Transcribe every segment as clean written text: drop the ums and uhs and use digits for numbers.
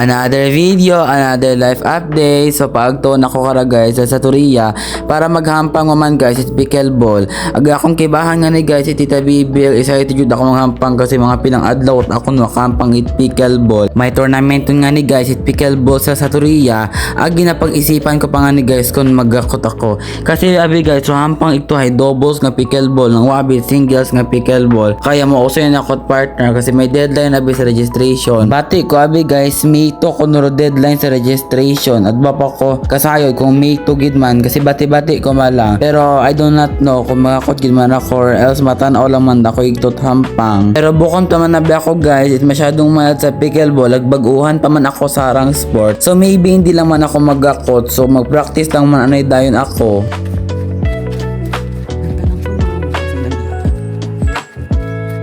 Another video, another life update. So pagto nako kara guys sa Turiya para maghampang man guys it pickleball. Aga akong kibahan nga ni guys si Tita Bibil. Excited jud ako maghampang kasi mga pinang adlaw at ako no kampang it pickleball. May tournament nga ni guys it pickleball sa Turiya. Agi na pag-isipan ko pa nga ni guys kung magakot ako. Kasi abi guys so hampang ito ay doubles nga pickleball ng wabi singles nga pickleball. Kaya mo uso yan ako partner kasi may deadline abi sa registration. Bati ko abi guys May to kuno deadline sa registration at bapa ko kasayod kung May 2 gid man kasi bati-bati ko malang pero I do not know kung makakot gid man ako or else matanaw lang man ako igtot hampang pero bukon pa man nabi ako guys it masyadong mayat sa pickleball agbaguhan pa man ako sa arang sport so maybe hindi lang man ako magakot so magpractice lang man anay dayon ako.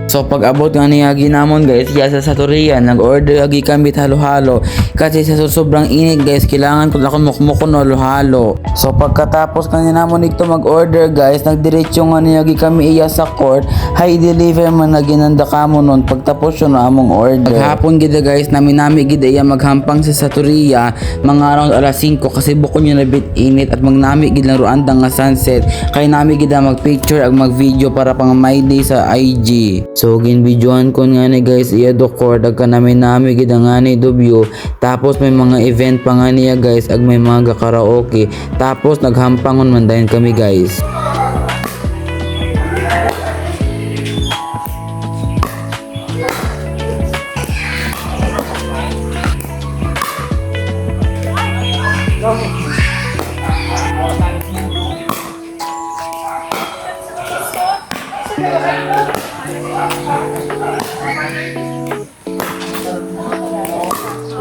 So pag abot nga niya ginamon guys kaya sa Turiya nag-order agi kami halo-halo kasi sa sobrang init guys kailangan ko na mukmukon halo-halo. So pagkatapos kanina namon ito mag-order guys nagdiretso nga niya agi kami iya sa court hay deliver man na ginanda kamo nun pagtapos yun na among order. Paghapon gid guys nami gid iya maghampang sa Turiya mga around alas 5 kasi bukon niya na bit init at magnami gid lang ruanda nga sunset kay nami gid mag picture ag mag video para pang my day sa IG. So ginbidyoan ko nga ni guys iya dokor dagka namin gid nga ni dubyo tapos may mga event pa nga niya guys ag may mga karaoke tapos naghampangon man dayon kami guys.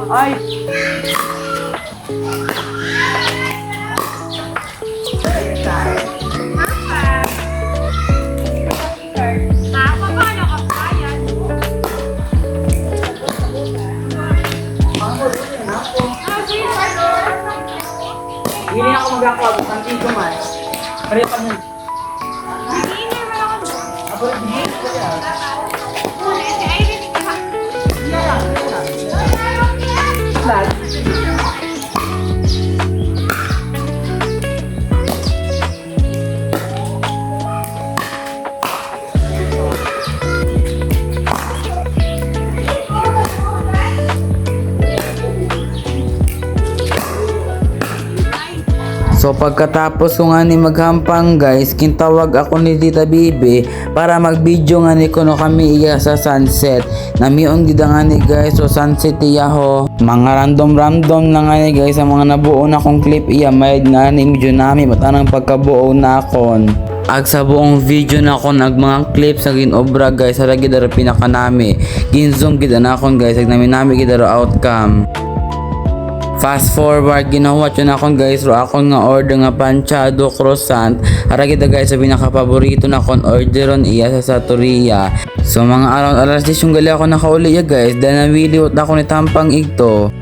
Ay! Hindi na ako magkakawag. Santi ko man. Pareho ka nun. So pagkatapos ko nga ni maghampang guys, kintawag ako ni Tita Bibi para mag-video nga ni kuno kami iya sa sunset. Namion gid nga ni guys so sunset iya ho. Mga random na nga ni guys ang mga nabuo na kong clip iya may nga ni medyo nami matanang pagkabuo na akon. Ag sa buong video na ako nag mga clips sa ginobra guys sa gid ara pinakanami. Ginzoom gid na akon guys ag nami gid ara outcome. Fast forward ginawa yun akong guys ro akong nga order nga panchado croissant ara gid guys sa pinaka-paborito na akong orderon iya sa Turiya. So mga around alas 10 yung gali ako nakauli ya guys dahil nawiliwat ako ni tampang igto.